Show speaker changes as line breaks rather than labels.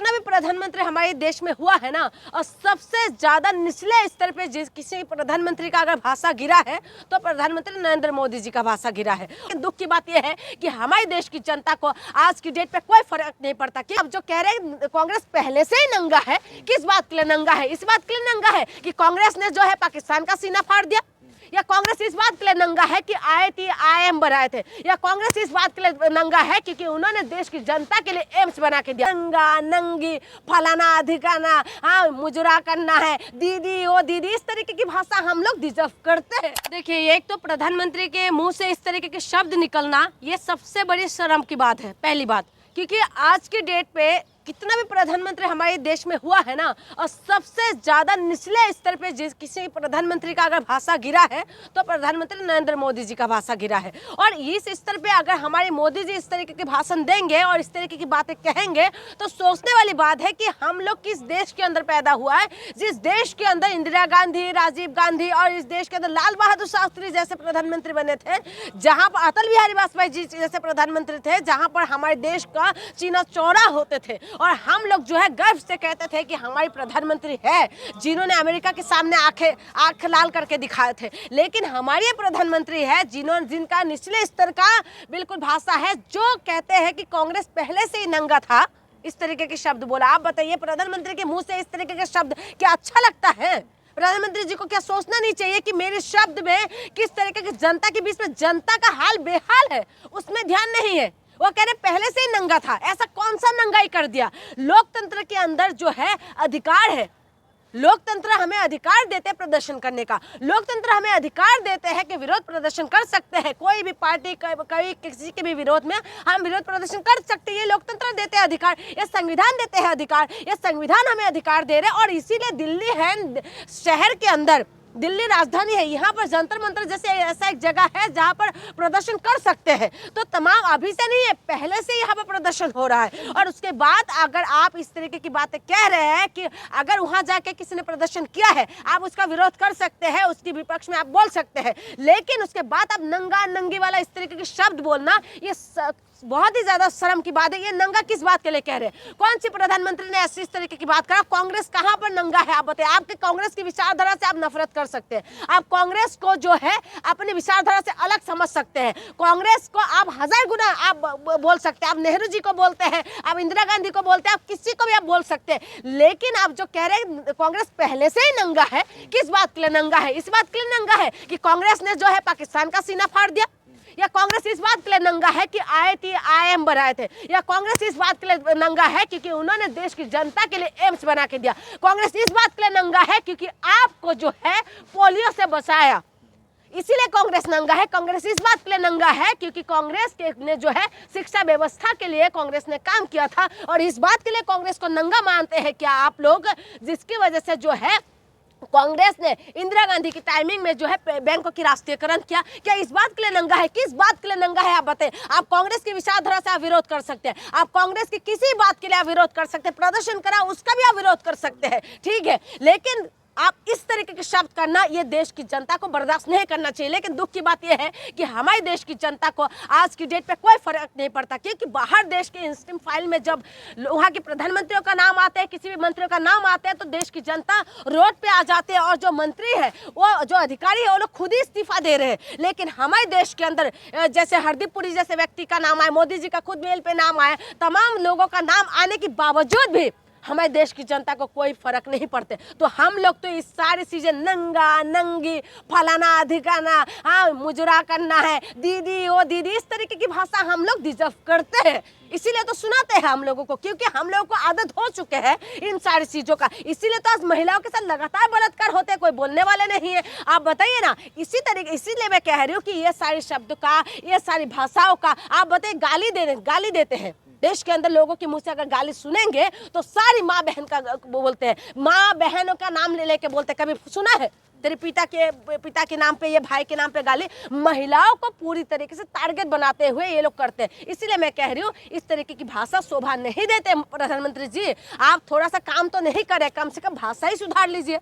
कितना भी प्रधानमंत्री हमारे देश में हुआ है ना, और सबसे ज्यादा निचले स्तर पे जिस किसी प्रधानमंत्री का अगर भाषा गिरा है तो प्रधानमंत्री नरेंद्र मोदी जी का भाषा गिरा है। दुख की बात यह है कि हमारे देश की जनता को आज की डेट पे कोई फर्क नहीं पड़ता कि अब जो कह रहे हैं कांग्रेस पहले से ही नंगा है, किस बात के लिए नंगा है? इस बात के लिए नंगा है कि कांग्रेस ने जो है पाकिस्तान का सीना फाड़ दिया, या कांग्रेस इस बात के लिए नंगा है कि IIM बनाए थे, या कांग्रेस इस बात के लिए नंगा है क्योंकि उन्होंने देश की जनता के लिए एम्स बना के दिया। नंगा नंगी फलाना अधिकाना, हाँ मुजरा करना है, दीदी ओ दीदी, इस तरीके की भाषा हम लोग डिजर्व करते हैं। देखिए, एक तो प्रधानमंत्री के मुंह से इस तरीके के शब्द निकलना ये सबसे बड़ी शर्म की बात है, पहली बात। क्योंकि आज की डेट पे कितना भी प्रधानमंत्री हमारे देश में हुआ है ना, और सबसे ज्यादा निचले स्तर पे जिस किसी प्रधानमंत्री का अगर भाषा गिरा है तो प्रधानमंत्री नरेंद्र मोदी जी का भाषा गिरा है। और इस स्तर पे अगर हमारे मोदी जी इस तरीके के भाषण देंगे और इस तरीके की बातें कहेंगे तो सोचने वाली बात है कि हम लोग किस देश के अंदर पैदा हुआ है, जिस देश के अंदर इंदिरा गांधी, राजीव गांधी और इस देश के अंदर लाल बहादुर शास्त्री जैसे प्रधानमंत्री बने थे, जहां पर अटल बिहारी वाजपेयी जी जैसे प्रधानमंत्री थे, जहां पर हमारे देश का चीना चौड़ा होते थे। और हम लोग जो है गर्व से कहते थे कि हमारी प्रधानमंत्री है जिन्होंने अमेरिका के सामने आंख लाल करके दिखाए थे। लेकिन हमारी ये प्रधानमंत्री है जिनका निचले स्तर का बिल्कुल भाषा है, जो कहते हैं कि कांग्रेस पहले से ही नंगा था, इस तरीके के शब्द बोला। आप बताइए, प्रधानमंत्री के मुंह से इस तरीके के शब्द क्या अच्छा लगता है? प्रधानमंत्री जी को क्या सोचना नहीं चाहिए कि मेरे शब्द में किस तरीके की जनता के बीच में जनता का हाल बेहाल है, उसमें ध्यान नहीं है? वो कह रहे पहले से ही नंगा था। ऐसा कौन सा नंगाई कर दिया? लोकतंत्र के अंदर जो है अधिकार है, लोकतंत्र हमें अधिकार देते हैं प्रदर्शन करने का, लोकतंत्र हमें अधिकार देते हैं कि विरोध प्रदर्शन कर सकते हैं। कोई भी पार्टी कोई किसी के भी विरोध में हम विरोध प्रदर्शन कर सकते हैं, ये लोकतंत्र देते हैं अधिकार, ये संविधान देते हैं अधिकार, ये संविधान हमें अधिकार दे रहे हैं। और इसीलिए दिल्ली है शहर के अंदर, दिल्ली राजधानी है, यहाँ पर जंतर मंतर जैसे ऐसा एक जगह है जहाँ पर प्रदर्शन कर सकते हैं। तो तमाम अभी से नहीं है, पहले से यहाँ पर प्रदर्शन हो रहा है। और उसके बाद अगर आप इस तरीके की बातें कह रहे हैं कि अगर वहाँ जाके किसी ने प्रदर्शन किया है आप उसका विरोध कर सकते हैं, उसकी विपक्ष में आप बोल सकते हैं, लेकिन उसके बाद आप नंगा नंगी वाला इस तरीके के शब्द बोलना ये बहुत ही ज्यादा शर्म की बात है। ये नंगा किस बात के लिए कह रहे हैं? कौन सी प्रधानमंत्री ने ऐसी इस तरीके की बात करा? कांग्रेस कहां पर नंगा है? आप बताइए। आपके कांग्रेस की विचारधारा से आप नफरत कर सकते हैं, आप कांग्रेस को जो है अपनी विचारधारा से अलग समझ सकते हैं, कांग्रेस को आप हजार गुना आप बोल सकते हैं, आप नेहरू जी को बोलते हैं, आप इंदिरा गांधी को बोलते हैं, आप किसी को भी आप बोल सकते हैं। लेकिन आप जो कह रहे हैं कांग्रेस पहले से ही नंगा है, किस बात के लिए नंगा है? इस बात के लिए नंगा है कि कांग्रेस ने जो है पाकिस्तान का सीना फाड़ दिया, या कांग्रेस इस बात के लिए नंगा है कि IIM बनाए थे, या कांग्रेस इस बात के लिए नंगा है क्योंकि उन्होंने देश की जनता के लिए एम्स बना के दिया, कांग्रेस इस बात के लिए नंगा है क्योंकि आपको जो है पोलियो से बचाया, इसीलिए कांग्रेस नंगा है। कांग्रेस इस बात के लिए नंगा है क्योंकि कांग्रेस ने जो है शिक्षा व्यवस्था के लिए कांग्रेस ने काम किया था, और इस बात के लिए कांग्रेस को नंगा मानते हैं क्या आप लोग, जिसकी वजह से जो है कांग्रेस ने इंदिरा गांधी की टाइमिंग में जो है बैंकों की राष्ट्रीयकरण किया? क्या इस बात के लिए नंगा है? किस बात के लिए नंगा है? आप बताएं। आप कांग्रेस की विचारधारा से आप विरोध कर सकते हैं, आप कांग्रेस की किसी बात के लिए आप विरोध कर सकते हैं, प्रदर्शन करा उसका भी आप विरोध कर सकते हैं, ठीक है, लेकिन आप इस तरीके के शब्द करना ये देश की जनता को बर्दाश्त नहीं करना चाहिए। लेकिन दुख की बात यह है कि हमारे देश की जनता को आज की डेट पे कोई फर्क नहीं पड़ता, क्योंकि बाहर देश के इंस्टीम फाइल में जब वहाँ के प्रधानमंत्रियों का नाम आता है, किसी भी मंत्रियों का नाम आता है, तो देश की जनता रोड पे आ जाते हैं और जो मंत्री है, वो जो अधिकारी है, वो लोग खुद ही इस्तीफा दे रहे हैं। लेकिन हमारे देश के अंदर जैसे हरदीप पुरी जैसे व्यक्ति का नाम आया, मोदी जी का खुद मेल पे नाम आया, तमाम लोगों का नाम आने के बावजूद भी हमारे देश की जनता को कोई फर्क नहीं पड़ते। तो हम लोग तो इस सारी चीजें नंगा नंगी फलाना अधिकाना, हाँ मुजरा करना है, दीदी ओ दीदी, इस तरीके की भाषा हम लोग डिजर्व करते हैं, इसीलिए तो सुनाते हैं हम लोगों को, क्योंकि हम लोगों को आदत हो चुके हैं इन सारी चीजों का। इसीलिए तो आज महिलाओं के साथ लगातार बलात्कार होते हैं, कोई बोलने वाले नहीं है। आप बताइए ना, इसीलिए मैं कह रही हूँ कि ये सारे शब्द का, ये सारी भाषाओं का आप बताइए गाली देते हैं। देश के अंदर लोगों के मुंह से अगर गाली सुनेंगे तो सारी माँ बहन का बोलते हैं, माँ बहनों का नाम ले लेके बोलते हैं। कभी सुना है तेरे पिता के नाम पे, ये भाई के नाम पे गाली? महिलाओं को पूरी तरीके से टारगेट बनाते हुए ये लोग करते हैं। इसीलिए मैं कह रही हूँ इस तरीके की भाषा शोभा नहीं देते। प्रधानमंत्री जी, आप थोड़ा सा काम तो नहीं करें, कम से कम भाषा ही सुधार लीजिए।